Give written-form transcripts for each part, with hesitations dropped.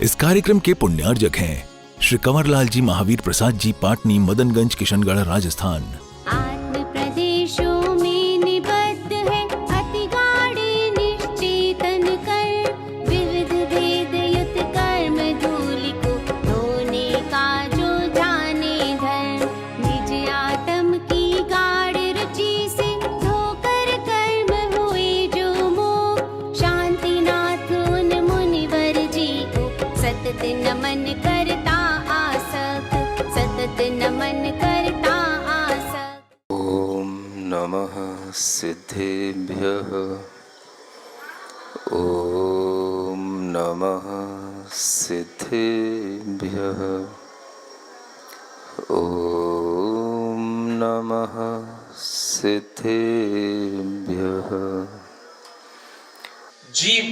इस कार्यक्रम के पुण्यार्जक हैं श्री कंवरलाल जी महावीर प्रसाद जी, पाटनी, मदनगंज, किशनगढ़, राजस्थान। आत्म प्रदेशों में निबद्ध है अति गाढ़े निश्चेतन कर, विविध भेद युत कर्म धूलि को धोने का जो जाने धर्म, निज आत्म की गाढ़ रुचि से धोकर कर्म हुए जो मोह, शांतिनाथ उन मुनिवर जी को सतत नमन करता आसक्त, सतत नमन करता आसक्त। ओम नमः सिद्धेभ्यः। ओम नमः सिद्धेभ्यः। ओम नमः सिद्धेभ्यः। जीव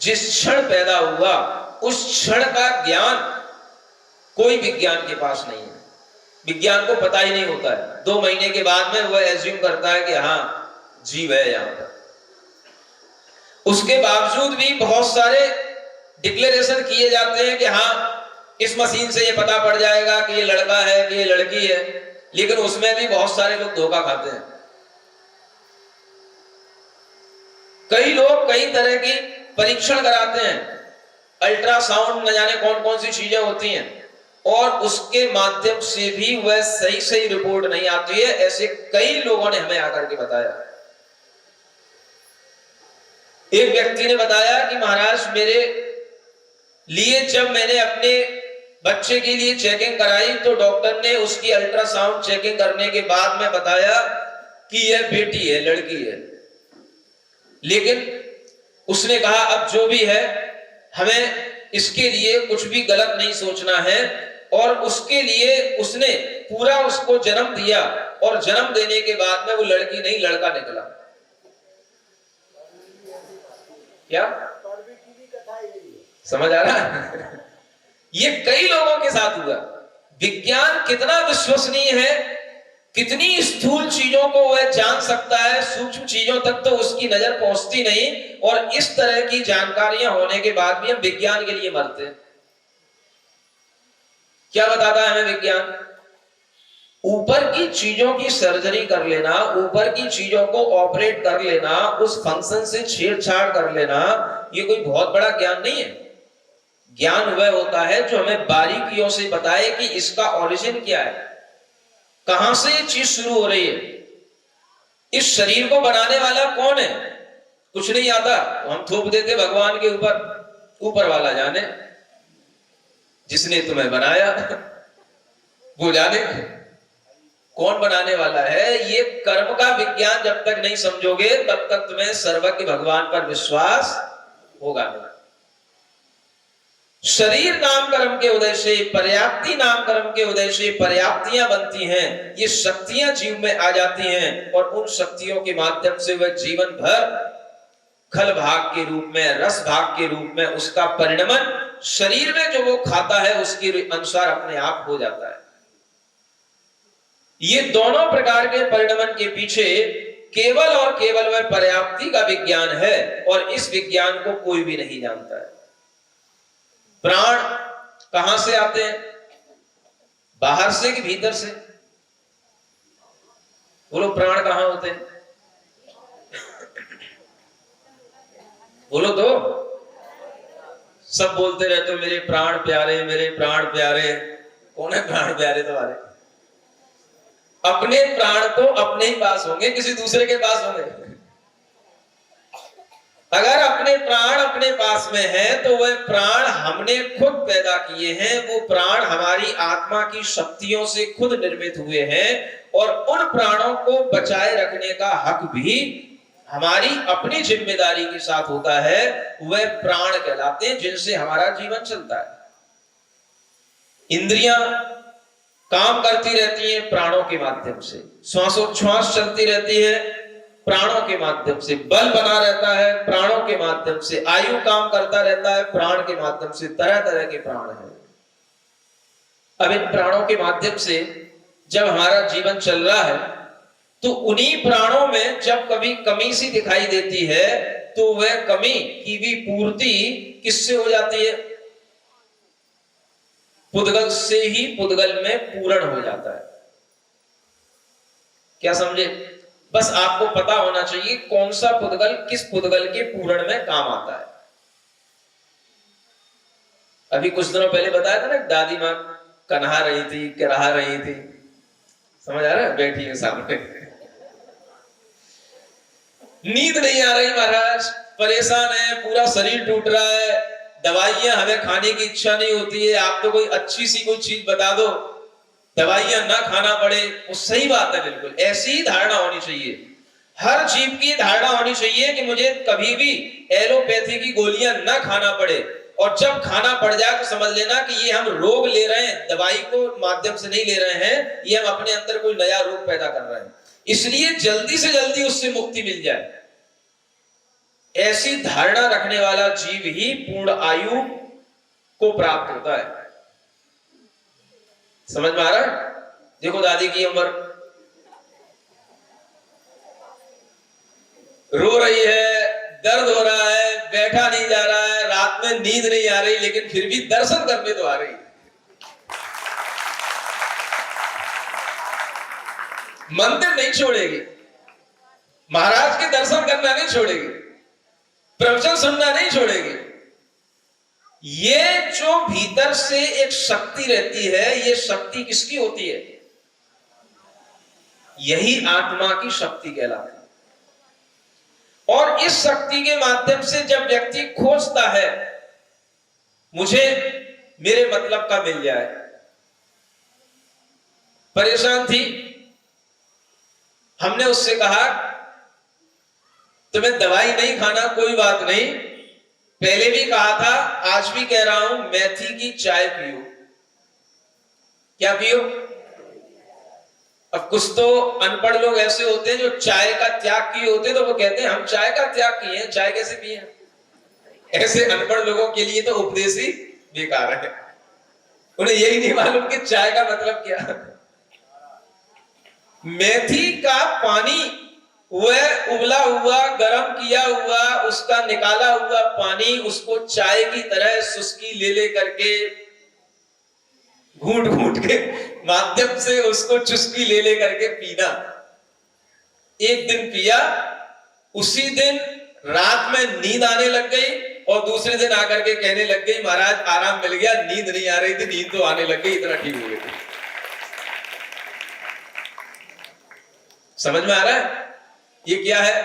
जिस क्षण पैदा हुआ उस क्षण का ज्ञान कोई विज्ञान के पास नहीं है। विज्ञान को पता ही नहीं होता है। 2 महीने के बाद में वह एज्यूम करता है कि हाँ जीव है यहां पर। उसके बावजूद भी बहुत सारे डिक्लेरेशन किए जाते हैं कि हाँ इस मशीन से ये पता पड़ जाएगा कि ये लड़का है कि ये लड़की है, लेकिन उसमें भी बहुत सारे लोग धोखा खाते हैं। कई लोग कई तरह की परीक्षण कराते हैं, अल्ट्रासाउंड, न जाने कौन कौन सी चीजें होती हैं, और उसके माध्यम से भी वह सही सही रिपोर्ट नहीं आती है। ऐसे कई लोगों ने हमें आकर के बताया। एक व्यक्ति ने बताया कि महाराज मेरे लिए जब मैंने अपने बच्चे के लिए चेकिंग कराई तो डॉक्टर ने उसकी अल्ट्रासाउंड चेकिंग करने के बाद में बताया कि यह बेटी है, लड़की है। लेकिन उसने कहा अब जो भी है हमें इसके लिए कुछ भी गलत नहीं सोचना है, और उसके लिए उसने पूरा उसको जन्म दिया, और जन्म देने के बाद में वो लड़की नहीं लड़का निकला। क्या समझ आ रहा है? ये कई लोगों के साथ हुआ। विज्ञान कितना विश्वसनीय है, कितनी स्थूल चीजों को वह जान सकता है, सूक्ष्म चीजों तक तो उसकी नजर पहुंचती नहीं, और इस तरह की जानकारियां होने के बाद भी हम विज्ञान के लिए मरते हैं। क्या बताता है हमें विज्ञान? ऊपर की चीजों की सर्जरी कर लेना, ऊपर की चीजों को ऑपरेट कर लेना, उस फंक्शन से छेड़छाड़ कर लेना, ये कोई बहुत बड़ा ज्ञान नहीं है। ज्ञान वह होता है जो हमें बारीकियों से बताए कि इसका ओरिजिन क्या है, कहां से ये चीज शुरू हो रही है, इस शरीर को बनाने वाला कौन है। कुछ नहीं आता, हम थोप देते भगवान के ऊपर, ऊपर वाला जाने, जिसने तुम्हें बनाया वो जाने कौन बनाने वाला है। ये कर्म का विज्ञान जब तक नहीं समझोगे तब तक तुम्हें सर्वज्ञ भगवान पर विश्वास होगा नहीं। शरीर नाम कर्म के उदय से, पर्याप्ति नाम कर्म के उदय से पर्याप्तियां बनती हैं, ये शक्तियां जीव में आ जाती हैं, और उन शक्तियों के माध्यम से वह जीवन भर खल भाग के रूप में, रस भाग के रूप में उसका परिणमन शरीर में जो वो खाता है उसके अनुसार अपने आप हो जाता है। ये दोनों प्रकार के परिणमन के पीछे केवल और केवल वह पर्याप्ति का विज्ञान है, और इस विज्ञान को कोई भी नहीं जानता है। प्राण कहां से आते हैं, बाहर से कि भीतर से? बोलो प्राण कहां होते हैं? बोलो तो। सब बोलते रहते हो मेरे प्राण प्यारे, मेरे प्राण प्यारे। कौन है प्राण प्यारे तुम्हारे? अपने प्राण तो अपने ही पास होंगे, किसी दूसरे के पास होंगे? अगर अपने प्राण अपने पास में है तो वह प्राण हमने खुद पैदा किए हैं, वो प्राण हमारी आत्मा की शक्तियों से खुद निर्मित हुए हैं, और उन प्राणों को बचाए रखने का हक भी हमारी अपनी जिम्मेदारी के साथ होता है। वह प्राण कहलाते हैं जिनसे हमारा जीवन चलता है। इंद्रियां काम करती रहती हैं प्राणों के माध्यम से, श्वासोच्छ्वास चलती रहती है प्राणों के माध्यम से, बल बना रहता है प्राणों के माध्यम से, आयु काम करता रहता है प्राण के माध्यम से। तरह तरह के प्राण हैं। अब इन प्राणों के माध्यम से जब हमारा जीवन चल रहा है तो उन्हीं प्राणों में जब कभी कमी सी दिखाई देती है तो वह कमी की भी पूर्ति किससे हो जाती है? पुद्गल से ही पुद्गल में पूर्ण हो जाता है। क्या समझे? बस आपको पता होना चाहिए कौन सा पुद्गल किस पुद्गल के पूर्ण में काम आता है। अभी कुछ दिनों पहले बताया था ना, दादी माँ कन्हा रही थी, करहा रही थी, समझ आ रहा है? बैठी है सामने, नींद नहीं आ रही महाराज, परेशान है, पूरा शरीर टूट रहा है, दवाइयां हमें खाने की इच्छा नहीं होती है, आप तो कोई अच्छी सी कोई चीज बता दो, दवाइयां ना खाना पड़े। वो सही बात है, बिल्कुल ऐसी ही धारणा होनी चाहिए। हर जीव की धारणा होनी चाहिए कि मुझे कभी भी एलोपैथी की गोलियां ना खाना पड़े, और जब खाना पड़ जाए तो समझ लेना कि ये हम रोग ले रहे हैं, दवाई को माध्यम से नहीं ले रहे हैं, ये हम अपने अंदर कोई नया रोग पैदा कर रहे हैं, इसलिए जल्दी से जल्दी उससे मुक्ति मिल जाए। ऐसी धारणा रखने वाला जीव ही पूर्ण आयु को प्राप्त होता है। समझ में आ रहा है? देखो दादी की उम्र, रो रही है, दर्द हो रहा है, बैठा नहीं जा रहा है, रात में नींद नहीं आ रही, लेकिन फिर भी दर्शन करने तो आ रही। मंदिर नहीं छोड़ेगी, महाराज के दर्शन करना नहीं छोड़ेगी, प्रवचन सुनना नहीं छोड़ेगी। ये जो भीतर से एक शक्ति रहती है, ये शक्ति किसकी होती है? यही आत्मा की शक्ति कहलाती है। और इस शक्ति के माध्यम से जब व्यक्ति खोजता है मुझे मेरे मतलब का मिल जाए, परेशान थी, हमने उससे कहा तुम्हें दवाई नहीं खाना, कोई बात नहीं, पहले भी कहा था, आज भी कह रहा हूं, मेथी की चाय पियो। क्या पियो? अब कुछ तो अनपढ़ लोग ऐसे होते हैं जो चाय का त्याग किए होते हैं, तो वो कहते हैं हम चाय का त्याग किए हैं, चाय कैसे पिए? ऐसे अनपढ़ लोगों के लिए तो उपदेश ही बेकार है, उन्हें यही नहीं मालूम कि चाय का मतलब क्या है। मेथी का पानी, वह उबला हुआ, गरम किया हुआ, उसका निकाला हुआ पानी, उसको चाय की तरह सुस्की ले ले करके, घूंट घूंट के माध्यम से उसको चुस्की ले ले करके पीना। एक दिन पिया, उसी दिन रात में नींद आने लग गई, और दूसरे दिन आकर के कहने लग गई महाराज आराम मिल गया, नींद नहीं आ रही थी, नींद तो आने लग गई, इतना ठीक हो गया। समझ में आ रहा है? ये क्या है?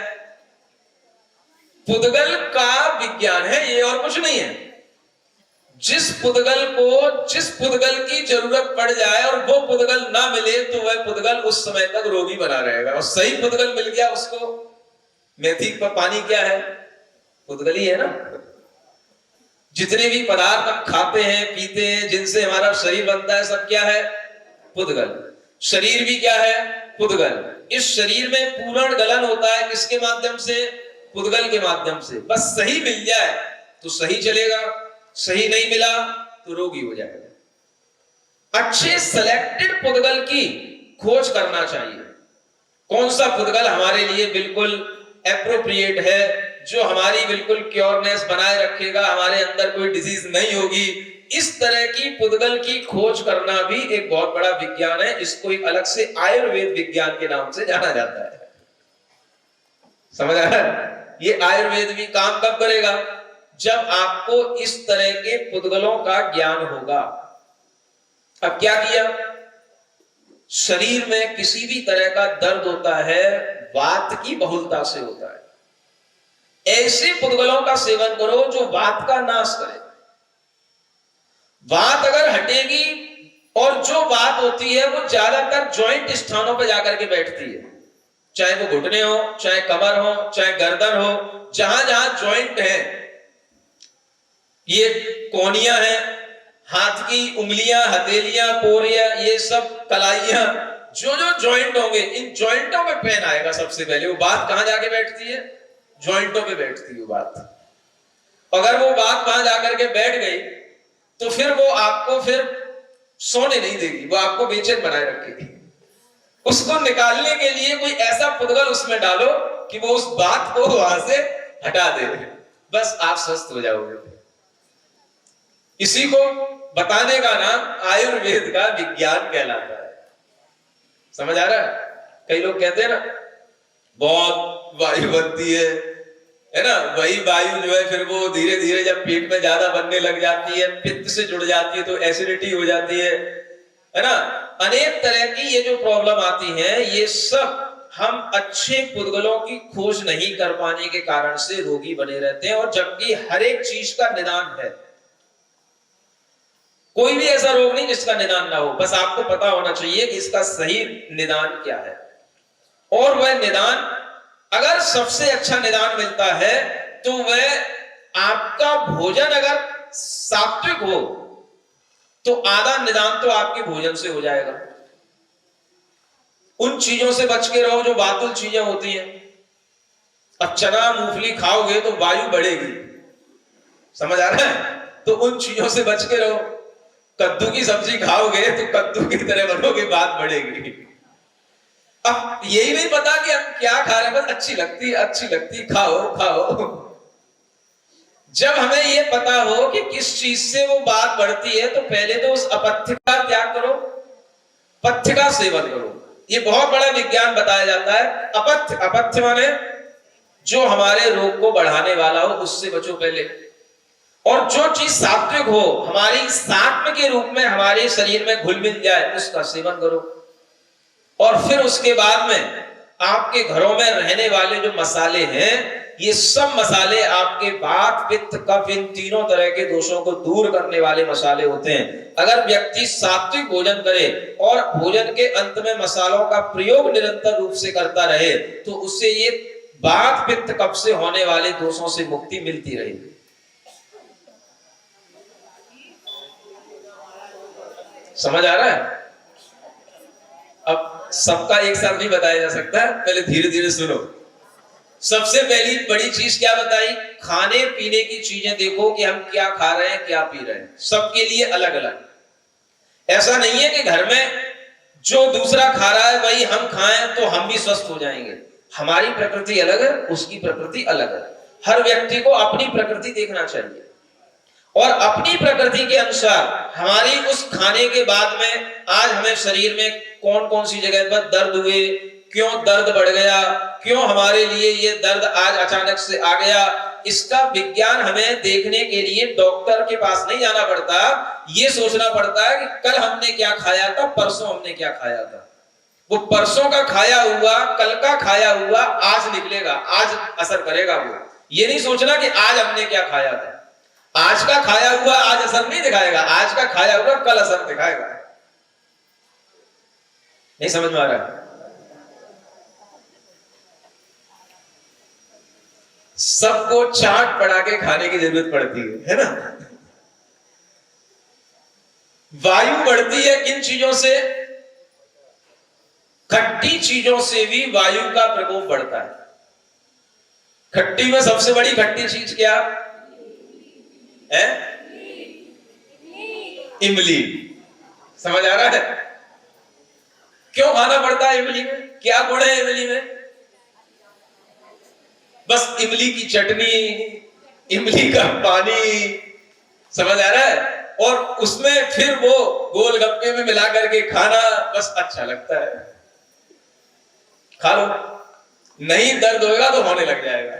पुद्गल का विज्ञान है, ये और कुछ नहीं है। जिस पुद्गल को, जिस पुद्गल की जरूरत पड़ जाए और वो पुद्गल ना मिले, तो वह पुद्गल उस समय तक रोगी बना रहेगा, और सही पुद्गल मिल गया उसको। मेथी का पानी क्या है? पुद्गल ही है ना। जितने भी पदार्थ हम खाते हैं, पीते हैं, जिनसे हमारा शरीर बनता है, सब क्या है? पुद्गल। शरीर भी क्या है? पुद्गल। इस शरीर में पूर्ण गलन होता है किसके माध्यम से? पुद्गल के माध्यम से। बस सही मिल जाए तो सही चलेगा, सही नहीं मिला तो रोगी हो जाएगा। अच्छे सिलेक्टेड पुद्गल की खोज करना चाहिए। कौन सा पुद्गल हमारे लिए बिल्कुल एप्रोप्रिएट है, जो हमारी बिल्कुल क्योरनेस बनाए रखेगा, हमारे अंदर कोई डिजीज नहीं होगी, इस तरह की पुद्गल की खोज करना भी एक बहुत बड़ा विज्ञान है। इसको एक अलग से आयुर्वेद विज्ञान के नाम से जाना जाता है। समझ आ रहा है? ये आयुर्वेद भी काम कब करेगा? जब आपको इस तरह के पुद्गलों का ज्ञान होगा। अब क्या किया? शरीर में किसी भी तरह का दर्द होता है, वात की बहुलता से होता है। ऐसे पुद्गलों का सेवन करो जो वात का नाश करे। वात अगर हटेगी, और जो वात होती है वो ज्यादातर जॉइंट स्थानों पर जाकर के बैठती है, चाहे वो घुटने हो, चाहे कमर हो, चाहे गर्दन हो, जहां जहां जॉइंट है, ये कोहनियां हैं, हाथ की उंगलियां, हथेलियां, पोरियां, ये सब कलाइयां, जो जो जॉइंट होंगे, इन जॉइंटों पे पेन आएगा सबसे पहले। वो बात कहां जाके बैठती है? जॉइंटों पे बैठती है वो बात। अगर वो बात वहां जाकर के बैठ गई तो फिर वो आपको फिर सोने नहीं देगी, वो आपको बेचैन बनाए रखेगी। उसको निकालने के लिए कोई ऐसा पुद्गल उसमें डालो कि वो उस बात को वहां से हटा दे, बस आप स्वस्थ हो जाओगे। इसी को बताने का नाम आयुर्वेद का विज्ञान कहलाता है। समझ आ रहा है? कई लोग कहते हैं ना बहुत वायु बनती है ना, वही वायु जो है फिर वो धीरे धीरे जब पेट में ज्यादा बनने लग जाती है, पित्त से जुड़ जाती है तो एसिडिटी हो जाती है ना। अनेक तरह की ये जो प्रॉब्लम आती है, ये सब हम अच्छे पुद्गलों की खोज नहीं कर पाने के कारण से रोगी बने रहते हैं। और जबकि हर एक चीज का निदान है, कोई भी ऐसा रोग नहीं जिसका निदान ना हो, बस आपको पता होना चाहिए कि इसका सही निदान क्या है। और वह निदान, अगर सबसे अच्छा निदान मिलता है तो वह आपका भोजन अगर सात्विक हो तो आधा निदान तो आपके भोजन से हो जाएगा। उन चीजों से बच के रहो जो बातुल चीजें होती हैं। अब चना मूंगफली खाओगे तो वायु बढ़ेगी, समझ आ रहा है? तो उन चीजों से बच के रहो। कद्दू की सब्जी खाओगे तो कद्दू की तरह बनोगे, बात बढ़ेगी। अब यही नहीं पता कि हम क्या खा रहे हैं, बस अच्छी लगती खाओ खाओ। जब हमें यह पता हो कि किस चीज से वो बात बढ़ती है तो पहले तो उस अपथ्य का त्याग करो, पथ्य का सेवन करो। ये बहुत बड़ा विज्ञान बताया जाता है। अपथ्य माने जो हमारे रोग को बढ़ाने वाला हो उससे बचो पहले। और जो चीज सात्विक हो, हमारी सात्व के रूप में हमारे शरीर में घुल मिल जाए, उसका सेवन करो। और फिर उसके बाद में आपके घरों में रहने वाले जो मसाले हैं, ये सब मसाले आपके वात, पित्त, कफ, इन तीनों तरह के दोषों को दूर करने वाले मसाले होते हैं। अगर व्यक्ति सात्विक भोजन करे और भोजन के अंत में मसालों का प्रयोग निरंतर रूप से करता रहे तो उससे ये वात, पित्त, कफ से होने वाले दोषों से मुक्ति मिलती रहेगी। समझ आ रहा है? अब सबका एक साथ नहीं बताया जा सकता, पहले धीरे धीरे सुनो। सबसे पहली बड़ी चीज क्या बताई? खाने पीने की चीजें देखो कि हम क्या खा रहे हैं, क्या पी रहे हैं। सबके लिए अलग अलग। ऐसा नहीं है कि घर में जो दूसरा खा रहा है वही हम खाएं तो हम भी स्वस्थ हो जाएंगे। हमारी प्रकृति अलग है, उसकी प्रकृति अलग है। हर व्यक्ति को अपनी प्रकृति देखना चाहिए और अपनी प्रकृति के अनुसार हमारी उस खाने के बाद में आज हमें शरीर में कौन कौन सी जगह पर दर्द हुए, क्यों दर्द बढ़ गया, क्यों हमारे लिए ये दर्द आज अचानक से आ गया, इसका विज्ञान हमें देखने के लिए डॉक्टर के पास नहीं जाना पड़ता। ये सोचना पड़ता है कि कल हमने क्या खाया था, परसों हमने क्या खाया था। वो परसों का खाया हुआ, कल का खाया हुआ आज निकलेगा, आज असर करेगा। वो ये नहीं सोचना कि आज हमने क्या खाया था। आज का खाया हुआ आज असर नहीं दिखाएगा, आज का खाया हुआ कल असर दिखाएगा। नहीं समझ में आ रहा है? सबको चाट पड़ा के खाने की जरूरत पड़ती है ना? वायु बढ़ती है किन चीजों से? खट्टी चीजों से भी वायु का प्रकोप बढ़ता है। खट्टी में सबसे बड़ी खट्टी चीज क्या है? इमली। समझ आ रहा है? क्यों खाना पड़ता है इमली में? क्या गुण है इमली में? बस इमली की चटनी, इमली का पानी, समझ आ रहा है? और उसमें फिर वो गोलगप्पे में मिला करके खाना, बस अच्छा लगता है। खा लो, नहीं दर्द होगा तो होने लग जाएगा।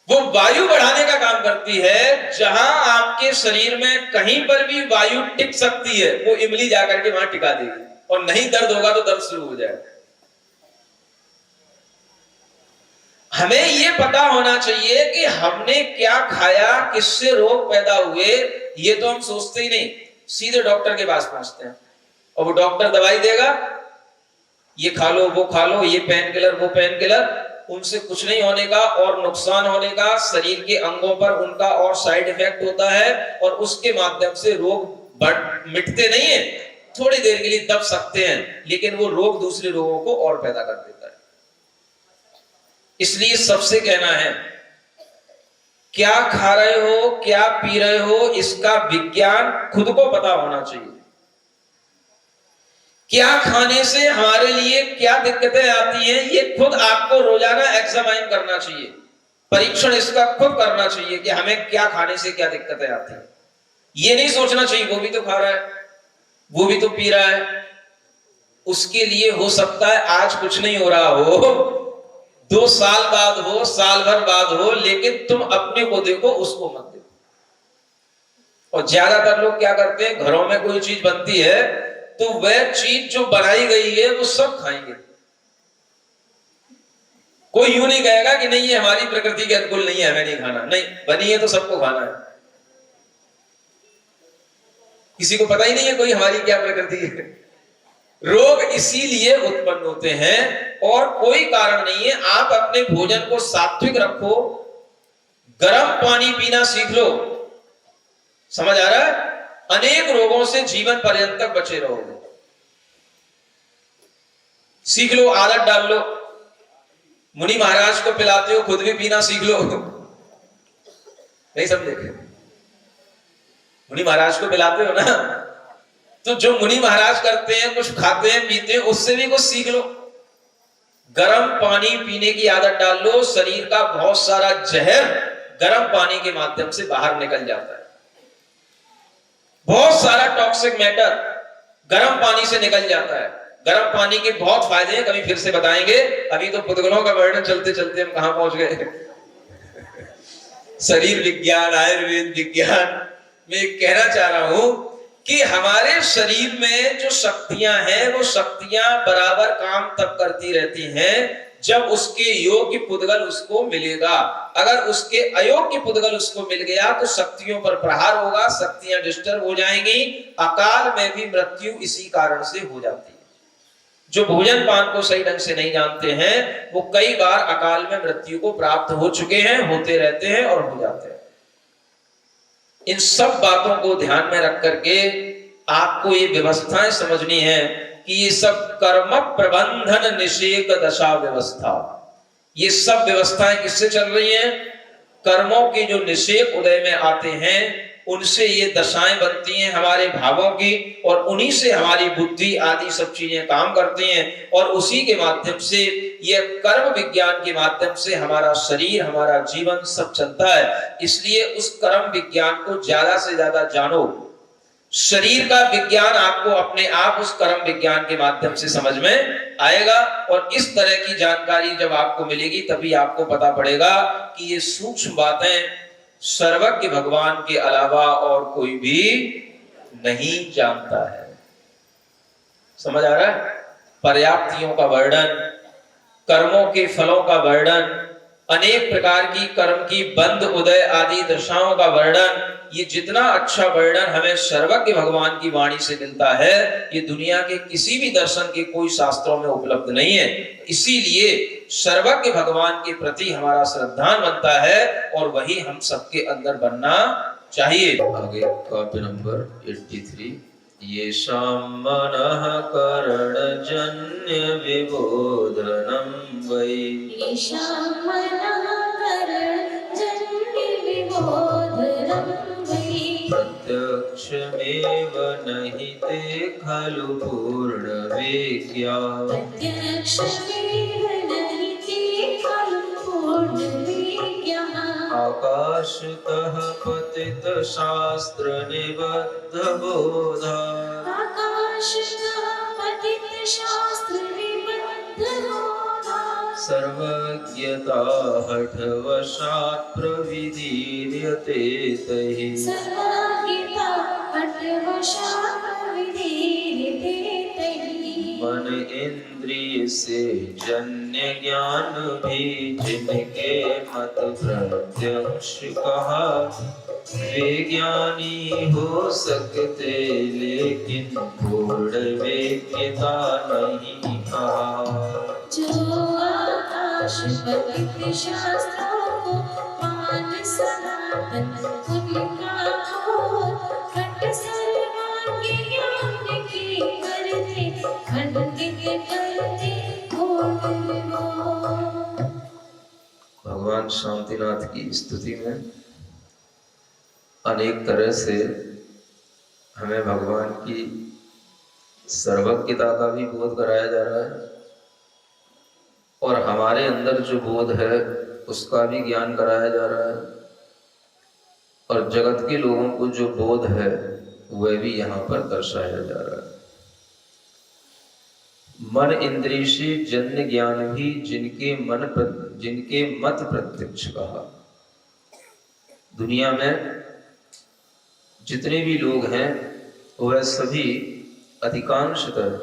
वो वायु बढ़ाने का काम करती है। जहां आपके शरीर में कहीं पर भी वायु टिक सकती है, वो इमली जाकर के वहां टिका देगी और नहीं दर्द होगा तो दर्द शुरू हो जाएगा। हमें ये पता होना चाहिए कि हमने क्या खाया, किससे रोग पैदा हुए। ये तो हम सोचते ही नहीं, सीधे डॉक्टर के पास पहुंचते हैं और वो डॉक्टर दवाई देगा, ये खा लो, वो खा लो, ये पेन किलर, वो पेन किलर। उनसे कुछ नहीं होने का और नुकसान होने का, शरीर के अंगों पर उनका और साइड इफेक्ट होता है और उसके माध्यम से रोग मिटते नहीं है। थोड़ी देर के लिए दब सकते हैं लेकिन वो रोग दूसरे रोगों को और पैदा कर देता है। इसलिए सबसे कहना है, क्या खा रहे हो, क्या पी रहे हो, इसका विज्ञान खुद को पता होना चाहिए। क्या खाने से हमारे लिए क्या दिक्कतें आती हैं, ये खुद आपको रोजाना एग्जामाइन करना चाहिए, परीक्षण इसका खुद करना चाहिए कि हमें क्या खाने से क्या दिक्कतें आती हैं। ये नहीं सोचना चाहिए वो भी तो खा रहा है, वो भी तो पी रहा है, उसके लिए हो सकता है आज कुछ नहीं हो रहा हो, 2 साल बाद हो, साल भर बाद हो, लेकिन तुम अपने को देखो, उसको मत देखो। और ज्यादातर लोग क्या करते हैं, घरों में कोई चीज बनती है तो वह चीज जो बनाई गई है वो सब खाएंगे। कोई यूं नहीं कहेगा कि नहीं ये हमारी प्रकृति के अनुकूल नहीं है, हमें नहीं खाना, नहीं, बनी है तो सबको खाना है। किसी को पता ही नहीं है कोई हमारी क्या प्रकृति है। रोग इसीलिए उत्पन्न होते हैं और कोई कारण नहीं है। आप अपने भोजन को सात्विक रखो, गर्म पानी पीना सीख लो, समझ आ रहा है, अनेक रोगों से जीवन पर्यंत तक बचे रहोगे। सीख लो, आदत डाल लो। मुनि महाराज को पिलाते हो, खुद भी पीना सीख लो। नहीं समझे? मुनि महाराज को पिलाते हो ना, तो जो मुनि महाराज करते हैं, कुछ खाते हैं पीते हैं, उससे भी कुछ सीख लो। गर्म पानी पीने की आदत डाल लो, शरीर का बहुत सारा जहर गर्म पानी के माध्यम से बाहर निकल जाता है। बहुत सारा टॉक्सिक मैटर गर्म पानी से निकल जाता है। गर्म पानी के बहुत फायदे हैं, कभी फिर से बताएंगे। अभी तो पुद्गलों का वर्णन चलते चलते हम कहां पहुंच गए। शरीर विज्ञान, आयुर्वेद विज्ञान में कहना चाह रहा हूं कि हमारे शरीर में जो शक्तियां हैं, वो शक्तियां बराबर काम तब करती रहती हैं जब उसके योग्य पुद्गल उसको मिलेगा। अगर उसके अयोग्य पुद्गल उसको मिल गया तो शक्तियों पर प्रहार होगा, शक्तियां डिस्टर्ब हो जाएंगी, अकाल में भी मृत्यु इसी कारण से हो जाती है। जो भोजन पान को सही ढंग से नहीं जानते हैं, वो कई बार अकाल में मृत्यु को प्राप्त हो चुके हैं, होते रहते हैं और हो जाते हैं। इन सब बातों को ध्यान में रख करके आपको ये व्यवस्थाएं समझनी है कि ये सब कर्म प्रबंधन निषेक दशा व्यवस्था, ये सब व्यवस्थाएं किससे चल रही हैं? कर्मों के जो निषेक उदय में आते हैं उनसे ये दशाएं बनती हैं हमारे भावों की, और उन्हीं से हमारी बुद्धि आदि सब चीजें काम करती हैं, और उसी के माध्यम से ये कर्म विज्ञान के माध्यम से हमारा शरीर, हमारा जीवन सब चलता है। इसलिए उस कर्म विज्ञान को ज्यादा से ज्यादा जानो। शरीर का विज्ञान आपको अपने आप उस कर्म विज्ञान के माध्यम से समझ में आएगा, और इस तरह की जानकारी जब आपको मिलेगी तभी आपको पता पड़ेगा कि ये सूक्ष्म बातें सर्वज्ञ भगवान के अलावा और कोई भी नहीं जानता है। समझ आ रहा है? पर्याप्तियों का वर्णन, कर्मों के फलों का वर्णन, अनेक प्रकार की कर्म की बंद उदय आदि दशाओं का वर्णन, ये जितना अच्छा वर्णन हमें सर्वज्ञ भगवान की वाणी से मिलता है, ये दुनिया के किसी भी दर्शन के कोई शास्त्रों में उपलब्ध नहीं है। इसीलिए सर्वज्ञ भगवान के प्रति हमारा श्रद्धान बनता है, और वही हम सबके अंदर बनना चाहिए। आगे काव्य नंबर 83। येषां मनः करणजन्य विबोधनं वै, येषां मनः करणजन्य विबोधनं वै, प्रत्यक्षमेव नहि ते खलु पूर्णविज्ञानं, प्रत्यक्षमेव नहि ते खलु पूर्णविज्ञाः। आकाशतः पतित शास्त्र निबद्ध बोधा, आकाशतः पतित शास्त्र निबद्ध बोधा, सर्वज्ञता हठवशात् प्रविदीर्यते तैः, सर्वज्ञता हठवशात् प्रविदीर्यते तैः। मन इंद्रिय से जन्य ज्ञान भी जिनके मत प्रत्यक्ष कहा, वे ज्ञानी हो सकते लेकिन पूर्ण विज्ञता नहीं कहा। जो आकाश पतित शास्त्रों को मान सनातन उनका घोर, घट सर्वांगी ज्ञान की करते खंडित करते घोर विमोह। भगवान शांतिनाथ की स्तुति में अनेक तरह से हमें भगवान की सर्वज्ञता का भी बोध कराया जा रहा है, और हमारे अंदर जो बोध है उसका भी ज्ञान कराया जा रहा है। और जगत के लोगों को जो बोध है वह भी यहाँ पर दर्शाया जा रहा है। मन इंद्रिय से जन्य ज्ञान भी जिनके मत प्रत्यक्ष कहा। दुनिया में जितने भी लोग हैं वह सभी अधिकांशतः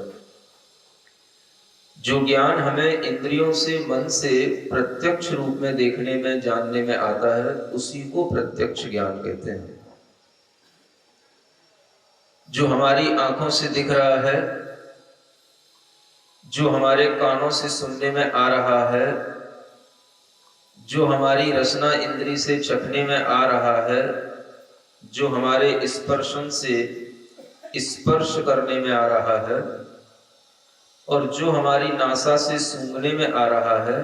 जो ज्ञान हमें इंद्रियों से मन से प्रत्यक्ष रूप में देखने में जानने में आता है उसी को प्रत्यक्ष ज्ञान कहते हैं। जो हमारी आंखों से दिख रहा है, जो हमारे कानों से सुनने में आ रहा है, जो हमारी रसना इंद्री से चखने में आ रहा है, जो हमारे स्पर्शन से स्पर्श करने में आ रहा है और जो हमारी नासा से सूंघने में आ रहा है,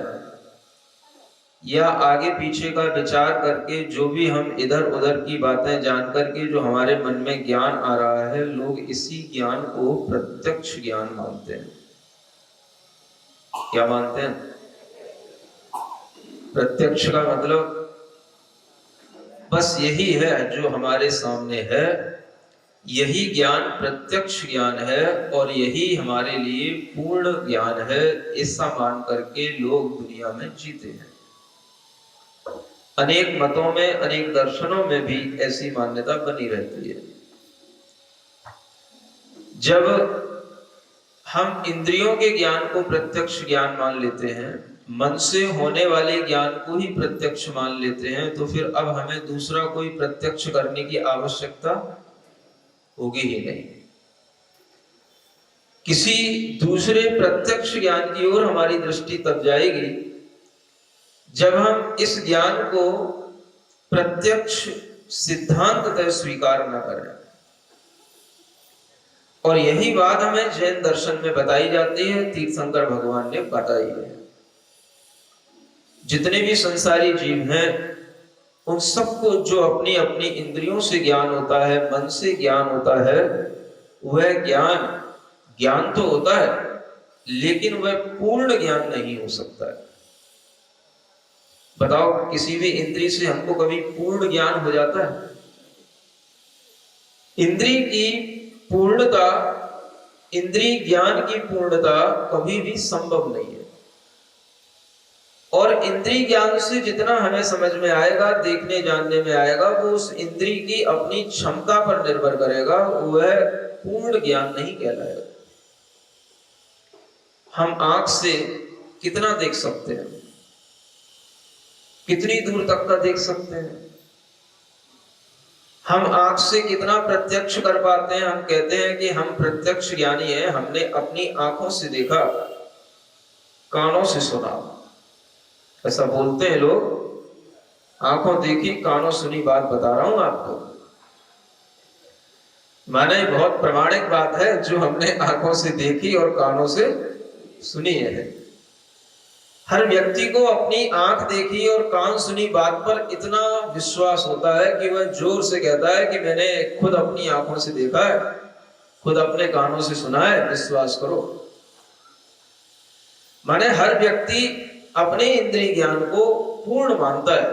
या आगे पीछे का विचार करके जो भी हम इधर उधर की बातें जान करके जो हमारे मन में ज्ञान आ रहा है, लोग इसी ज्ञान को प्रत्यक्ष ज्ञान मानते हैं। क्या मानते हैं? प्रत्यक्ष का मतलब बस यही है जो हमारे सामने है, यही ज्ञान प्रत्यक्ष ज्ञान है और यही हमारे लिए पूर्ण ज्ञान है। ऐसा मान करके लोग दुनिया में जीते हैं। अनेक मतों में, अनेक दर्शनों में भी ऐसी मान्यता बनी रहती है। जब हम इंद्रियों के ज्ञान को प्रत्यक्ष ज्ञान मान लेते हैं, मन से होने वाले ज्ञान को ही प्रत्यक्ष मान लेते हैं, तो फिर अब हमें दूसरा कोई प्रत्यक्ष करने की आवश्यकता होगी ही नहीं। किसी दूसरे प्रत्यक्ष ज्ञान की ओर हमारी दृष्टि तब जाएगी जब हम इस ज्ञान को प्रत्यक्ष सिद्धांततः स्वीकार न करें। और यही बात हमें जैन दर्शन में बताई जाती है, तीर्थंकर भगवान ने बताई है। जितने भी संसारी जीव हैं उन सबको जो अपनी अपनी इंद्रियों से ज्ञान होता है, मन से ज्ञान होता है, वह ज्ञान तो होता है लेकिन वह पूर्ण ज्ञान नहीं हो सकता है। बताओ, किसी भी इंद्रिय से हमको कभी पूर्ण ज्ञान हो जाता है? इंद्रिय की पूर्णता, इंद्रिय ज्ञान की पूर्णता कभी भी संभव नहीं है। और इंद्रिय ज्ञान से जितना हमें समझ में आएगा, देखने जानने में आएगा, वो उस इंद्रिय की अपनी क्षमता पर निर्भर करेगा, वह पूर्ण ज्ञान नहीं कहलाएगा। हम आंख से कितना देख सकते हैं, कितनी दूर तक का देख सकते हैं, हम आंख से कितना प्रत्यक्ष कर पाते हैं। हम कहते हैं कि हम प्रत्यक्ष ज्ञानी हैं, हमने अपनी आंखों से देखा, कानों से सुना। ऐसा बोलते हैं लोग, आंखों देखी कानों सुनी बात बता रहा हूं आपको। माने बहुत प्रामाणिक बात है जो हमने आंखों से देखी और कानों से सुनी है। हर व्यक्ति को अपनी आंख देखी और कान सुनी बात पर इतना विश्वास होता है कि वह जोर से कहता है कि मैंने खुद अपनी आंखों से देखा है, खुद अपने कानों से सुना है, विश्वास करो। माने हर व्यक्ति अपने इंद्रिय ज्ञान को पूर्ण मानता है।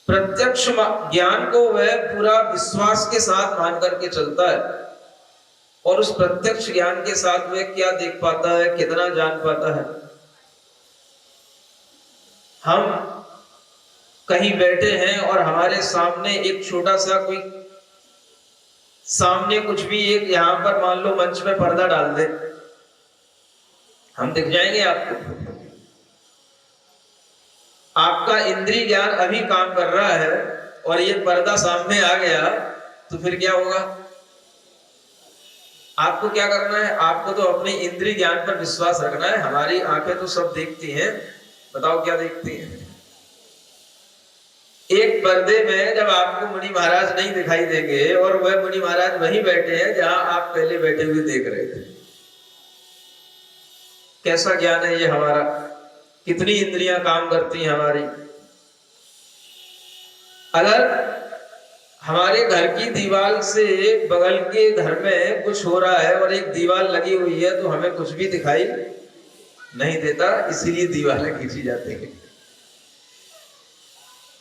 प्रत्यक्ष ज्ञान को वह पूरा विश्वास के साथ मान करके चलता है और उस प्रत्यक्ष ज्ञान के साथ वह क्या देख पाता है, कितना जान पाता है। हम कहीं बैठे हैं और हमारे सामने एक छोटा सा कोई सामने कुछ भी एक यहां पर मान लो मंच में पर्दा डाल दे, हम दिख जाएंगे आपको। आपका इंद्रिय ज्ञान अभी काम कर रहा है और ये पर्दा सामने आ गया तो फिर क्या होगा? आपको क्या करना है? आपको तो अपने इंद्रिय ज्ञान पर विश्वास रखना है। हमारी आंखें तो सब देखती हैं, बताओ क्या देखती हैं? एक पर्दे में जब आपको मुनि महाराज नहीं दिखाई देंगे और वह मुनि महाराज वहीं बैठे हैं जहां आप पहले बैठे हुए देख रहे थे। कैसा ज्ञान है ये हमारा? कितनी इंद्रियां काम करती हैं हमारी? अगर हमारे घर की दीवार से बगल के घर में कुछ हो रहा है और एक दीवार लगी हुई है तो हमें कुछ भी दिखाई नहीं देता, इसीलिए दीवारें खींची जाती हैं।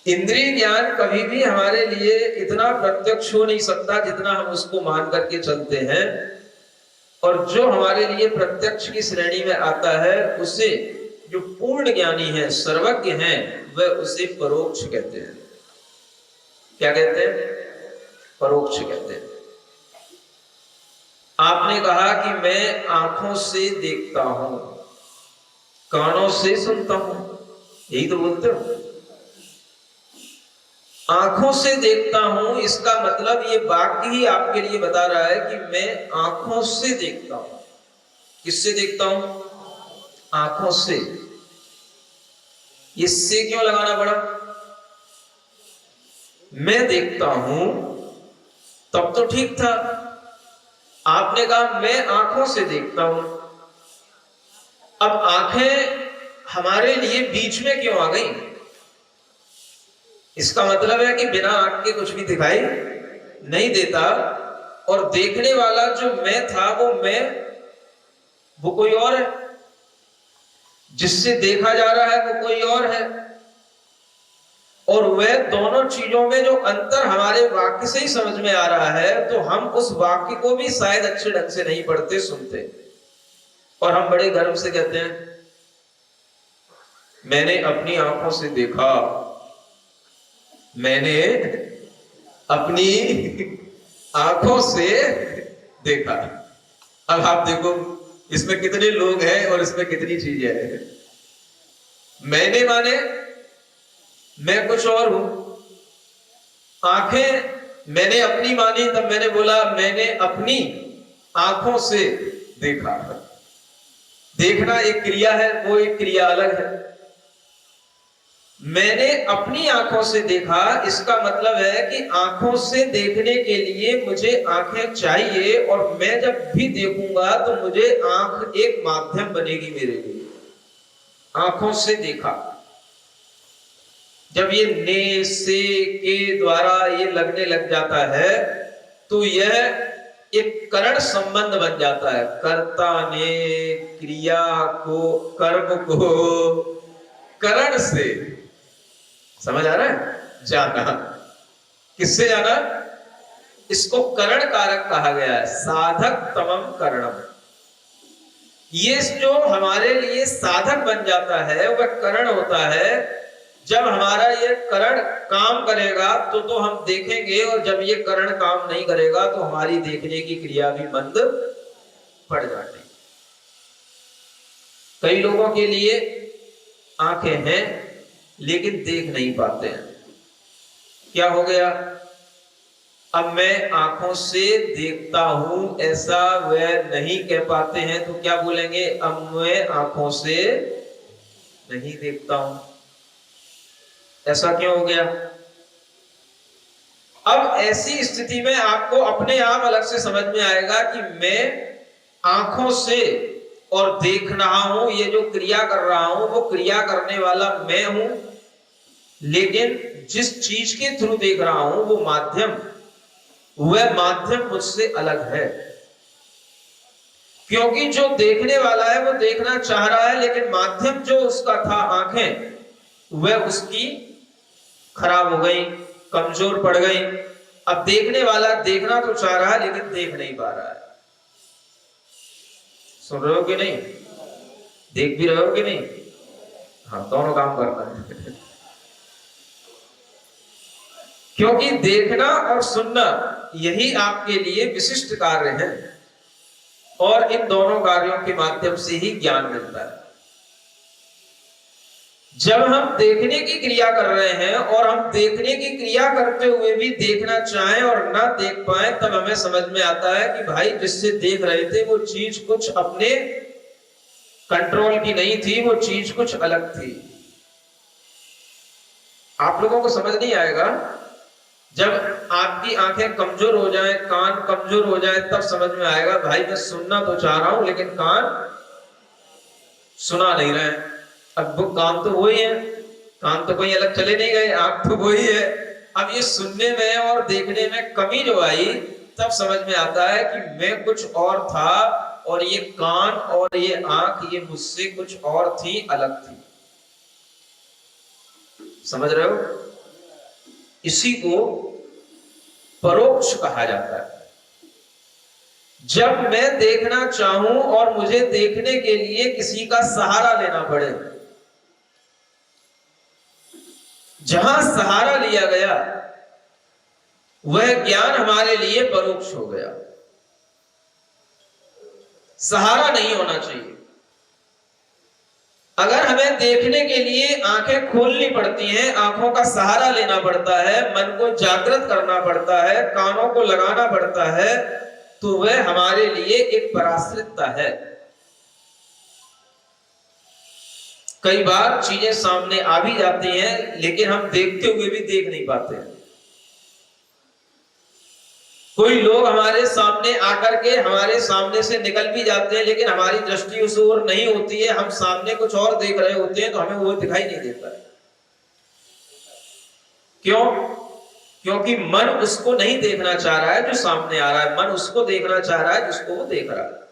इंद्रिय ज्ञान कभी भी हमारे लिए इतना प्रत्यक्ष हो नहीं सकता जितना हम उसको मान करके चलते हैं, और जो हमारे लिए प्रत्यक्ष की श्रेणी में आता है उसे जो पूर्ण ज्ञानी है, सर्वज्ञ है, वह उसे परोक्ष कहते हैं। क्या कहते हैं? परोक्ष कहते हैं। आपने कहा कि मैं आंखों से देखता हूं, कानों से सुनता हूं, यही तो बोलते हो। आंखों से देखता हूं, इसका मतलब ये वाक्य ही आपके लिए बता रहा है कि मैं आंखों से देखता हूं। किससे देखता हूं? आंखों से। इससे क्यों लगाना पड़ा? मैं देखता हूं तब तो ठीक था। आपने कहा मैं आंखों से देखता हूं। अब आंखें हमारे लिए बीच में क्यों आ गई? इसका मतलब है कि बिना आंख के कुछ भी दिखाई नहीं देता, और देखने वाला जो मैं था वो कोई और है, जिससे देखा जा रहा है वो कोई और है। और वह दोनों चीजों में जो अंतर हमारे वाक्य से ही समझ में आ रहा है, तो हम उस वाक्य को भी शायद अच्छे ढंग से नहीं पढ़ते सुनते, और हम बड़े गर्व से कहते हैं मैंने अपनी आंखों से देखा, मैंने अपनी आंखों से देखा। अब आप देखो इसमें कितने लोग हैं और इसमें कितनी चीजें हैं। मैंने माने मैं कुछ और हूं, आंखें मैंने अपनी मानी, तब मैंने बोला मैंने अपनी आंखों से देखा। देखना एक क्रिया है, वो एक क्रिया अलग है। मैंने अपनी आंखों से देखा, इसका मतलब है कि आंखों से देखने के लिए मुझे आंखें चाहिए, और मैं जब भी देखूंगा तो मुझे आंख एक माध्यम बनेगी मेरे लिए। आंखों से देखा, जब ये ने से के द्वारा ये लगने लग जाता है तो यह एक करण संबंध बन जाता है। कर्ता ने क्रिया को, कर्म को करण से, समझ आ रहा है? जाना। किससे जाना? इसको करण कारक कहा गया है, साधक तमम करणम। ये जो हमारे लिए साधक बन जाता है वह करण होता है। जब हमारा ये करण काम करेगा तो हम देखेंगे, और जब ये करण काम नहीं करेगा तो हमारी देखने की क्रिया भी मंद पड़ जाती। कई लोगों के लिए आंखें हैं लेकिन देख नहीं पाते हैं। क्या हो गया? अब मैं आंखों से देखता हूं ऐसा वह नहीं कह पाते हैं, तो क्या बोलेंगे? अब मैं आंखों से नहीं देखता हूं। ऐसा क्यों हो गया? अब ऐसी स्थिति में आपको अपने आप अलग से समझ में आएगा कि मैं आंखों से और देख रहा हूं, ये जो क्रिया कर रहा हूं वो क्रिया करने वाला मैं हूं, लेकिन जिस चीज के थ्रू देख रहा हूं वो माध्यम, वह माध्यम मुझसे अलग है। क्योंकि जो देखने वाला है वो देखना चाह रहा है, लेकिन माध्यम जो उसका था आंखें, वह उसकी खराब हो गई, कमजोर पड़ गई। अब देखने वाला देखना तो चाह रहा है लेकिन देख नहीं पा रहा है। सुन रहे हो कि नहीं? देख भी रहे हो कि नहीं? हाँ, दोनों काम करना है। क्योंकि देखना और सुनना यही आपके लिए विशिष्ट कार्य है, और इन दोनों कार्यों के माध्यम से ही ज्ञान मिलता है। जब हम देखने की क्रिया कर रहे हैं और हम देखने की क्रिया करते हुए भी देखना चाहें और ना देख पाए, तब हमें समझ में आता है कि भाई जिससे देख रहे थे वो चीज कुछ अपने कंट्रोल की नहीं थी, वो चीज कुछ अलग थी। आप लोगों को समझ नहीं आएगा। जब आपकी आंखें कमजोर हो जाएं, कान कमजोर हो जाएं, तब समझ में आएगा भाई मैं सुनना तो चाह रहा हूं लेकिन कान सुना नहीं रहे। अब वो कान तो वही है, कान तो कोई अलग चले नहीं गए, आंख तो वही है। अब ये सुनने में और देखने में कमी जो आई, तब समझ में आता है कि मैं कुछ और था, और ये कान और ये आंख ये मुझसे कुछ और थी, अलग थी। समझ रहे हो? इसी को परोक्ष कहा जाता है। जब मैं देखना चाहूं और मुझे देखने के लिए किसी का सहारा लेना पड़े, जहां सहारा लिया गया वह ज्ञान हमारे लिए परोक्ष हो गया। सहारा नहीं होना चाहिए। अगर हमें देखने के लिए आंखें खोलनी पड़ती हैं, आंखों का सहारा लेना पड़ता है, मन को जागृत करना पड़ता है, कानों को लगाना पड़ता है, तो वह हमारे लिए एक पराश्रितता है। कई बार चीजें सामने आ भी जाती हैं, लेकिन हम देखते हुए भी देख नहीं पाते हैं। कोई लोग हमारे सामने आकर के हमारे सामने से निकल भी जाते हैं, लेकिन हमारी दृष्टि उस ओर नहीं होती है, हम सामने कुछ और देख रहे होते हैं, तो हमें वो दिखाई नहीं देता है। क्यों? क्योंकि मन उसको नहीं देखना चाह रहा है जो सामने आ रहा है, मन उसको देखना चाह रहा है जिसको वो देख रहा है।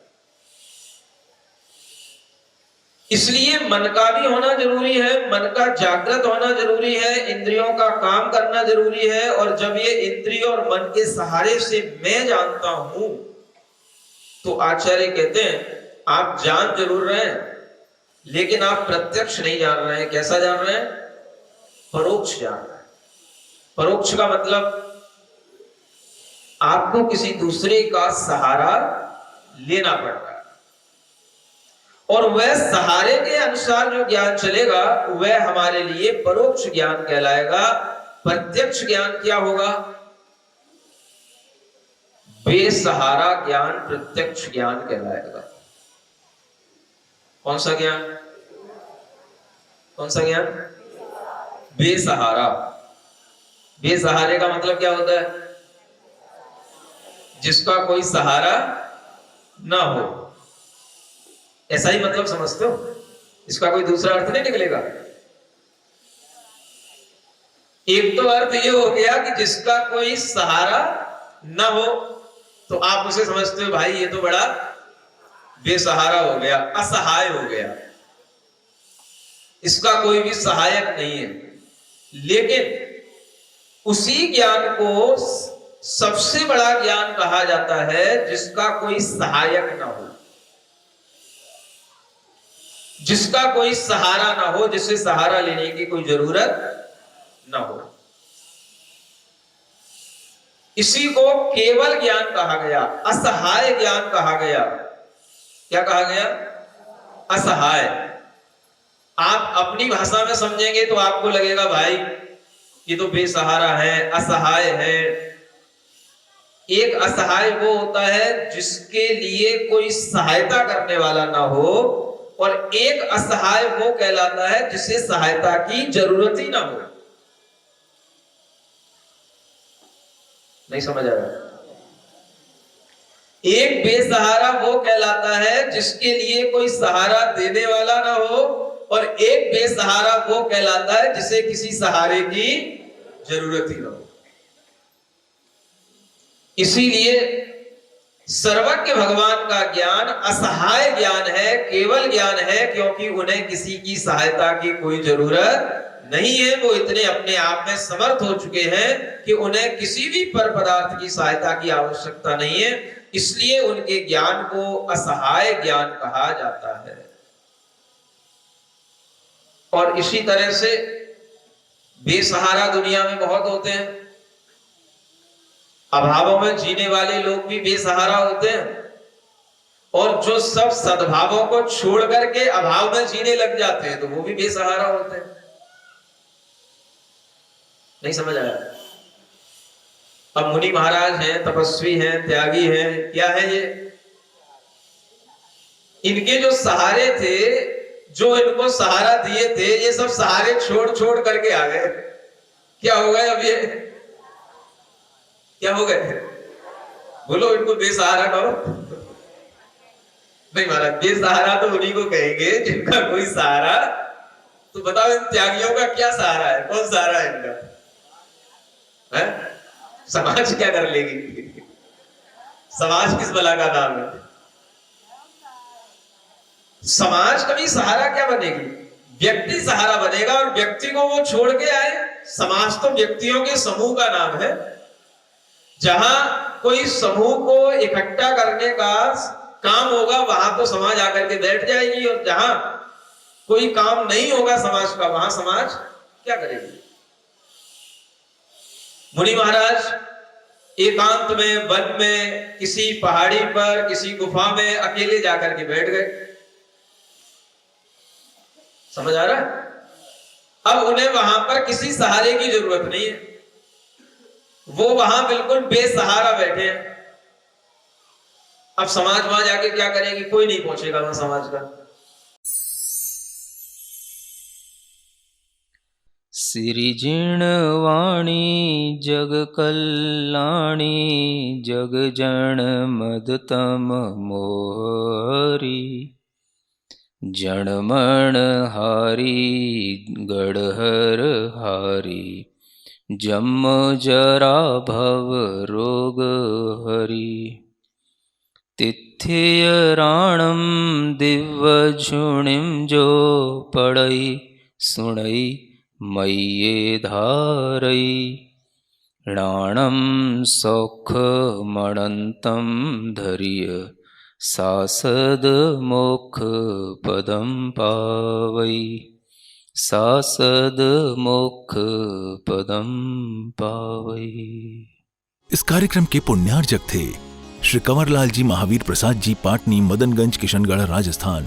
इसलिए मन का भी होना जरूरी है, मन का जागृत होना जरूरी है, इंद्रियों का काम करना जरूरी है। और जब ये इंद्रिय और मन के सहारे से मैं जानता हूं, तो आचार्य कहते हैं आप जान जरूर रहे हैं, लेकिन आप प्रत्यक्ष नहीं जान रहे हैं। कैसा जान रहे हैं? परोक्ष जान रहे हैं। परोक्ष का मतलब आपको किसी दूसरे का सहारा लेना पड़ रहा है, और वह सहारे के अनुसार जो ज्ञान चलेगा वह हमारे लिए परोक्ष ज्ञान कहलाएगा। प्रत्यक्ष ज्ञान क्या होगा? बेसहारा ज्ञान प्रत्यक्ष ज्ञान कहलाएगा। कौन सा ज्ञान? कौन सा ज्ञान? बेसहारा। बेसहारे का मतलब क्या होता है? जिसका कोई सहारा ना हो, ऐसा ही मतलब समझते हो? इसका कोई दूसरा अर्थ नहीं निकलेगा। एक तो अर्थ ये हो गया कि जिसका कोई सहारा ना हो, तो आप उसे समझते हो भाई ये तो बड़ा बेसहारा हो गया, असहाय हो गया, इसका कोई भी सहायक नहीं है। लेकिन उसी ज्ञान को सबसे बड़ा ज्ञान कहा जाता है जिसका कोई सहायक ना हो, जिसका कोई सहारा ना हो, जिससे सहारा लेने की कोई जरूरत ना हो। इसी को केवल ज्ञान कहा गया, असहाय ज्ञान कहा गया। क्या कहा गया? असहाय। आप अपनी भाषा में समझेंगे तो आपको लगेगा भाई ये तो बेसहारा है, असहाय है। एक असहाय वो होता है जिसके लिए कोई सहायता करने वाला ना हो, और एक असहाय वो कहलाता है जिसे सहायता की जरूरत ही ना हो। नहीं समझ आ रहा? एक बेसहारा वो कहलाता है जिसके लिए कोई सहारा देने वाला ना हो, और एक बेसहारा वो कहलाता है जिसे किसी सहारे की जरूरत ही ना हो। इसीलिए सर्वज्ञ भगवान का ज्ञान असहाय ज्ञान है, केवल ज्ञान है, क्योंकि उन्हें किसी की सहायता की कोई जरूरत नहीं है। वो इतने अपने आप में समर्थ हो चुके हैं कि उन्हें किसी भी पर पदार्थ की सहायता की आवश्यकता नहीं है। इसलिए उनके ज्ञान को असहाय ज्ञान कहा जाता है। और इसी तरह से बेसहारा दुनिया में बहुत होते हैं। अभावों में जीने वाले लोग भी बेसहारा होते हैं, और जो सब सद्भावों को छोड़ करके अभाव में जीने लग जाते हैं तो वो भी बेसहारा होते हैं। नहीं समझ आया? अब मुनि महाराज हैं, तपस्वी हैं, त्यागी हैं, क्या है ये? इनके जो सहारे थे, जो इनको सहारा दिए थे, ये सब सहारे छोड़ छोड़ करके आ गए। क्या हो गए अब ये? क्या हो गए? बोलो, इनको बेसहारा कहो। नहीं महाराज, बेसहारा तो उन्हीं को कहेंगे जिनका कोई सहारा। तो बताओ इन त्यागियों का क्या सहारा है? कौन सहारा है इनका? है? समाज क्या कर लेगी? समाज किस बला का नाम है? समाज कभी सहारा क्या बनेगी? व्यक्ति सहारा बनेगा और व्यक्ति को वो छोड़ के आए। समाज तो व्यक्तियों के समूह का नाम है। जहां कोई समूह को इकट्ठा करने का काम होगा वहां तो समाज आकर के बैठ जाएगी, और जहां कोई काम नहीं होगा समाज का वहां समाज क्या करेगी। मुनि महाराज एकांत में, वन में, किसी पहाड़ी पर, किसी गुफा में अकेले जाकर के बैठ गए। समझ आ रहा है? अब उन्हें वहां पर किसी सहारे की जरूरत नहीं है, वो वहां बिल्कुल बेसहारा बैठे हैं। अब समाज वहां जाके क्या करेगी? कोई नहीं पहुंचेगा वहां समाज का। सिरिजिणवाणी जग कल्याणी जग जन मदतम मोहरी जनमण हारी गढ़हर हारी जम जरा भव रोग हरि तिथ्य राणम दिव्य झुणिम जो पड़ई सुणई मय्ये धारई राणम सौख मणंतम धर्य सासद मोक्ष पदम पावई सासद मोक्ष पदम पावई। इस कार्यक्रम के पुण्यार्जक थे श्री कंवरलाल जी महावीर प्रसाद जी, पाटनी, मदनगंज, किशनगढ़, राजस्थान।